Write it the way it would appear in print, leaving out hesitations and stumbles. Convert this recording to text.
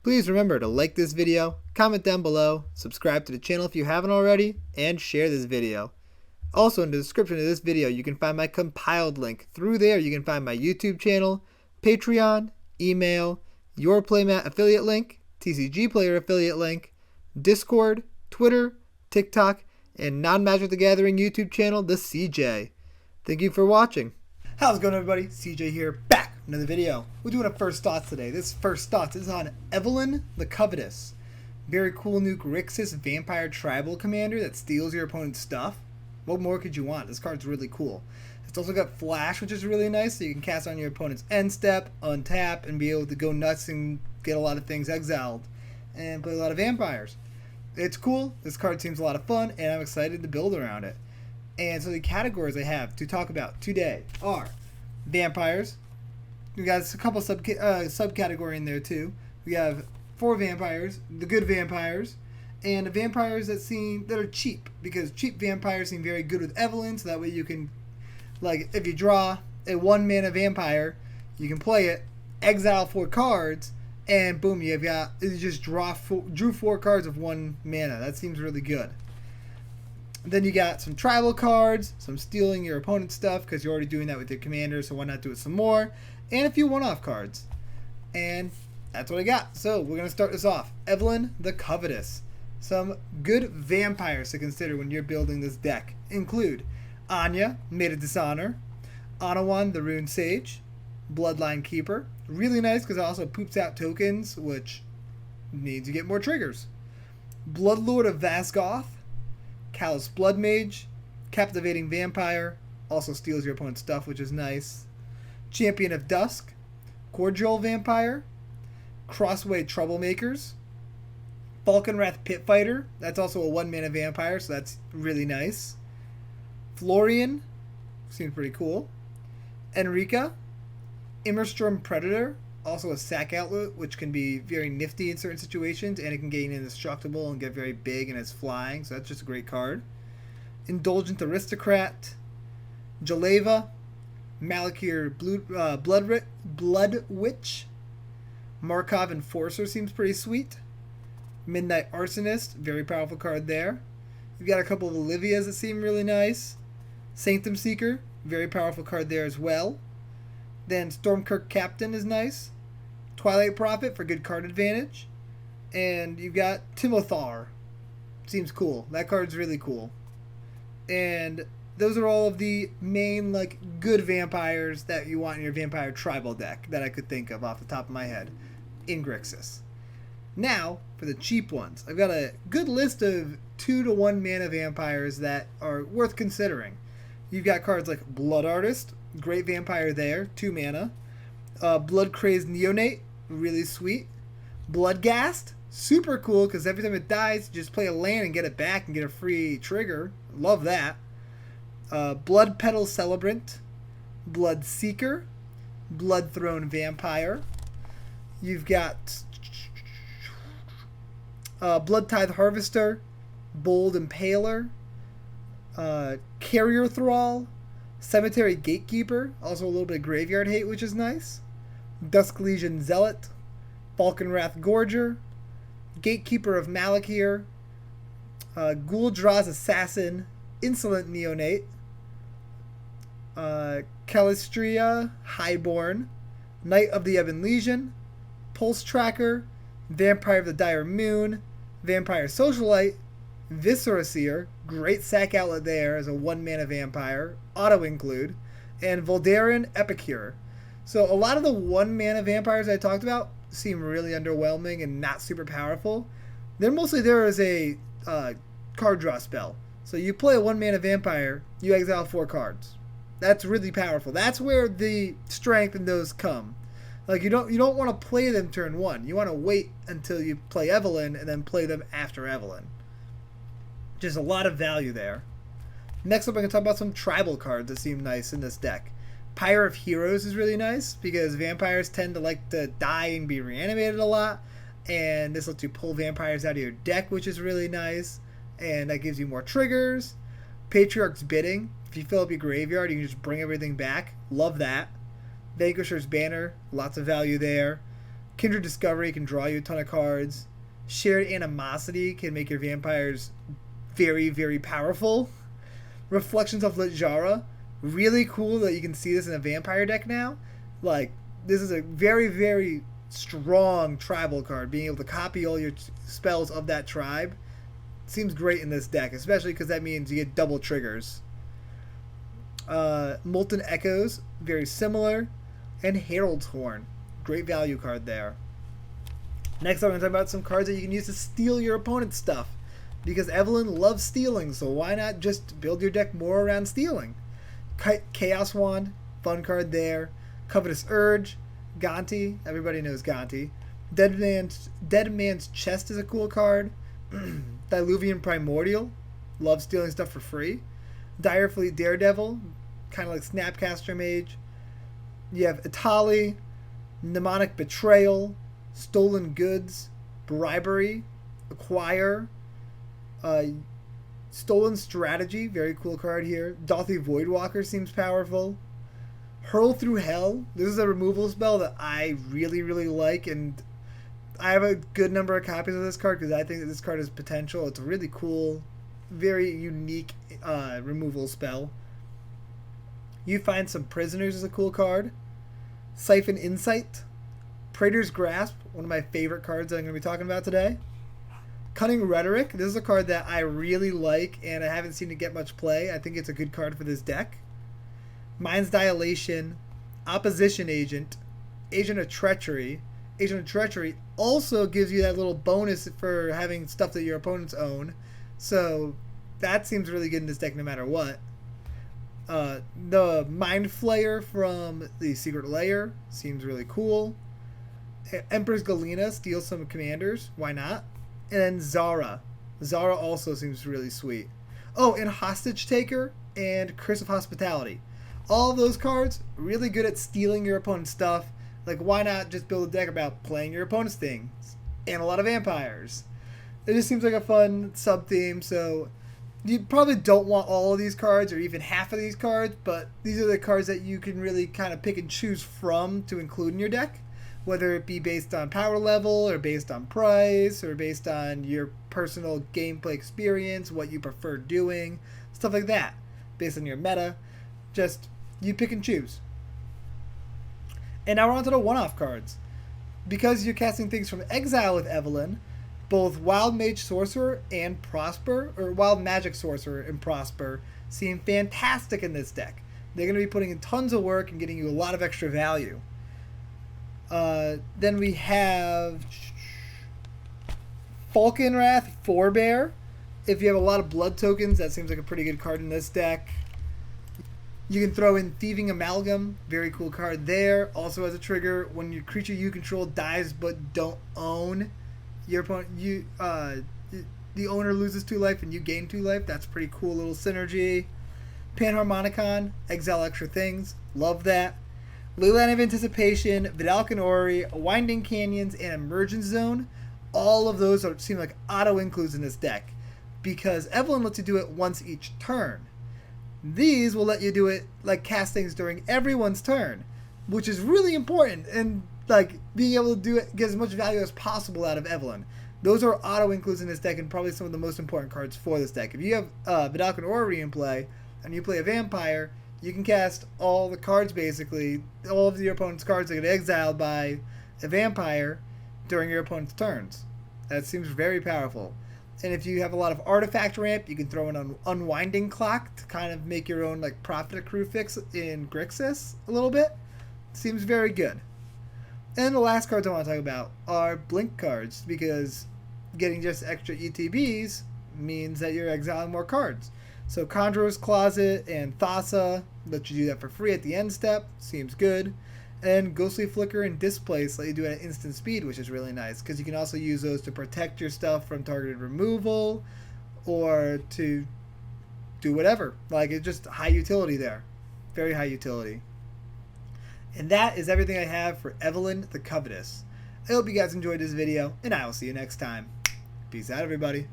Please remember to like this video, comment down below, subscribe to the channel if you haven't already, and share this video. Also, in the description of this video, you can find my compiled link. Through there, you can find my YouTube channel, Patreon, email, Your Playmat affiliate link, TCG Player affiliate link, Discord, Twitter, TikTok, and Non-Magic the Gathering YouTube channel, the CJ. Thank you for watching. How's it going, everybody? CJ here, back with another video. We're doing a first thoughts today. This first thoughts is on Evelyn the Covetous. Very cool new Grixis vampire tribal commander that steals your opponent's stuff. What more could you want? This card's really cool. It's also got flash, which is really nice, so you can cast on your opponent's end step, untap, and be able to go nuts and get a lot of things exiled and play a lot of vampires. It's cool. This card seems a lot of fun, and I'm excited to build around it. And so the categories I have to talk about today are vampires. We got a couple subcategory in there too. We have 4 vampires, the good vampires, and the vampires that are cheap, because cheap vampires seem very good with Evelyn, so that way you can, like, if you draw a 1-mana vampire, you can play it, exile 4 cards, and boom, you just drew 4 cards of 1 mana. That seems really good. Then you got some tribal cards, some stealing your opponent's stuff, because you're already doing that with your commander, so why not do it some more, and a few one-off cards. And that's what I got. So we're going to start this off. Evelyn the Covetous. Some good vampires to consider when you're building this deck include Anya, Maid of Dishonor, Anawan the Rune Sage, Bloodline Keeper. Really nice because it also poops out tokens, which means you get more triggers. Bloodlord of Vasgoth, Callous Blood Mage, Captivating Vampire, also steals your opponent's stuff, which is nice. Champion of Dusk, Cordial Vampire, Crossway Troublemakers, Falconwrath Pitfighter, that's also a 1-mana vampire, so that's really nice. Florian, seems pretty cool. Enrika, Immersturm Predator, also a sack outlet, which can be very nifty in certain situations, and it can gain indestructible and get very big and it's flying, so that's just a great card. Indulgent Aristocrat, Jaleva, Malakir Blood Witch, Markov Enforcer seems pretty sweet. Midnight Arsonist, very powerful card there. You've got a couple of Olivias that seem really nice. Sanctum Seeker, very powerful card there as well. Then Stormkirk Captain is nice. Twilight Prophet for good card advantage. And you've got Timothar. Seems cool. That card's really cool. And those are all of the main, like, good vampires that you want in your vampire tribal deck that I could think of off the top of my head in Grixis. Now, for the cheap ones. I've got a good list of 2 to 1 mana vampires that are worth considering. You've got cards like Blood Artist, great vampire there, 2 mana. Blood Crazed Neonate, really sweet. Bloodghast, super cool because every time it dies, you just play a land and get it back and get a free trigger. Love that. Blood Petal Celebrant, Blood Seeker, Blood Throne Vampire. You've got Blood Tithe Harvester, Bold Impaler, Carrier Thrall, Cemetery Gatekeeper, also a little bit of graveyard hate, which is nice. Dusk Legion Zealot, Falconwrath Gorger, Gatekeeper of Malakir, Gul'Dra's Assassin, Insolent Neonate, Calistria Highborn, Knight of the Ebon Legion, Pulse Tracker, Vampire of the Dire Moon, Vampire Socialite, Viscera Seer, great sack outlet there as a 1-mana vampire, auto include, and Voldaren Epicure. So a lot of the 1-mana vampires I talked about seem really underwhelming and not super powerful. They're mostly there as a card draw spell. So you play a 1-mana vampire, you exile 4 cards. That's really powerful. That's where the strength in those come. Like, you don't want to play them turn 1. You want to wait until you play Evelyn and then play them after Evelyn. Just a lot of value there. Next up, I'm going to talk about some tribal cards that seem nice in this deck. Pyre of Heroes is really nice because vampires tend to like to die and be reanimated a lot. And this lets you pull vampires out of your deck, which is really nice. And that gives you more triggers. Patriarch's Bidding. If you fill up your graveyard, you can just bring everything back. Love that. Vanquisher's Banner. Lots of value there. Kindred Discovery can draw you a ton of cards. Shared Animosity can make your vampires very, very powerful. Reflections of Littjara, really cool that you can see this in a vampire deck now. Like, this is a very, very strong tribal card. Being able to copy all your spells of that tribe seems great in this deck, especially because that means you get double triggers. Molten Echoes, very similar. And Herald's Horn, great value card there. Next up, we're going to talk about some cards that you can use to steal your opponent's stuff. Because Evelyn loves stealing, so why not just build your deck more around stealing? Chaos Wand, fun card there. Covetous Urge, Gonti, everybody knows Gonti. Dead Man's Chest is a cool card. Diluvian Primordial, love stealing stuff for free. Direfleet Daredevil, kind of like Snapcaster Mage. You have Itali, Mnemonic Betrayal, Stolen Goods, Bribery, Acquire, Stolen Strategy, very cool card here. Dauthi Voidwalker seems powerful. Hurl Through Hell, this is a removal spell that I really, really like, and I have a good number of copies of this card because I think that this card has potential. It's a really cool, very unique removal spell. You Find Some Prisoners is a cool card. Siphon Insight. Praetor's Grasp, one of my favorite cards that I'm going to be talking about today. Cunning Rhetoric. This is a card that I really like, and I haven't seen it get much play. I think it's a good card for this deck. Mind's Dilation. Opposition Agent. Agent of Treachery. Agent of Treachery also gives you that little bonus for having stuff that your opponents own. So that seems really good in this deck no matter what. The Mind Flayer from the Secret Lair seems really cool. Empress Galena steals some commanders. Why not? And then Zara. Zara also seems really sweet. Oh, and Hostage Taker and Curse of Hospitality. All of those cards, really good at stealing your opponent's stuff. Like, why not just build a deck about playing your opponent's things? And a lot of vampires. It just seems like a fun sub-theme, so you probably don't want all of these cards or even half of these cards, but these are the cards that you can really kind of pick and choose from to include in your deck, whether it be based on power level or based on price or based on your personal gameplay experience, what you prefer doing, stuff like that, based on your meta. Just, you pick and choose. And now we're on to the one-off cards. Because you're casting things from exile with Evelyn, both Wild Mage Sorcerer and Prosper, or Wild Magic Sorcerer and Prosper, seem fantastic in this deck. They're going to be putting in tons of work and getting you a lot of extra value. Then we have Falkenrath Forebear. If you have a lot of blood tokens, that seems like a pretty good card in this deck. You can throw in Thieving Amalgam, very cool card there. Also has a trigger when your creature you control dies but don't own your opponent. The owner loses 2 life and you gain 2 life. That's pretty cool little synergy. Panharmonicon, exile extra things. Love that. Leyline of Anticipation, Vidalcan Ori, Winding Canyons, and Emergence Zone. All of those seem like auto-includes in this deck because Evelyn lets you do it once each turn. These will let you do it like cast things during everyone's turn, which is really important, and like being able to do it, get as much value as possible out of Evelyn. Those are auto-includes in this deck and probably some of the most important cards for this deck. If you have Vidalcan Ori in play and you play a vampire, you can cast all the cards basically, all of your opponent's cards that get exiled by a vampire during your opponent's turns. That seems very powerful. And if you have a lot of artifact ramp, you can throw in an Unwinding Clock to kind of make your own like profit accrue fix in Grixis a little bit. Seems very good. And the last cards I want to talk about are Blink cards, because getting just extra ETBs means that you're exiling more cards. So Conjurer's Closet and Thassa let you do that for free at the end step. Seems good. And Ghostly Flicker and Displace let you do it at instant speed, which is really nice because you can also use those to protect your stuff from targeted removal or to do whatever. Like, it's just high utility there. Very high utility. And that is everything I have for Evelyn the Covetous. I hope you guys enjoyed this video, and I will see you next time. Peace out, everybody.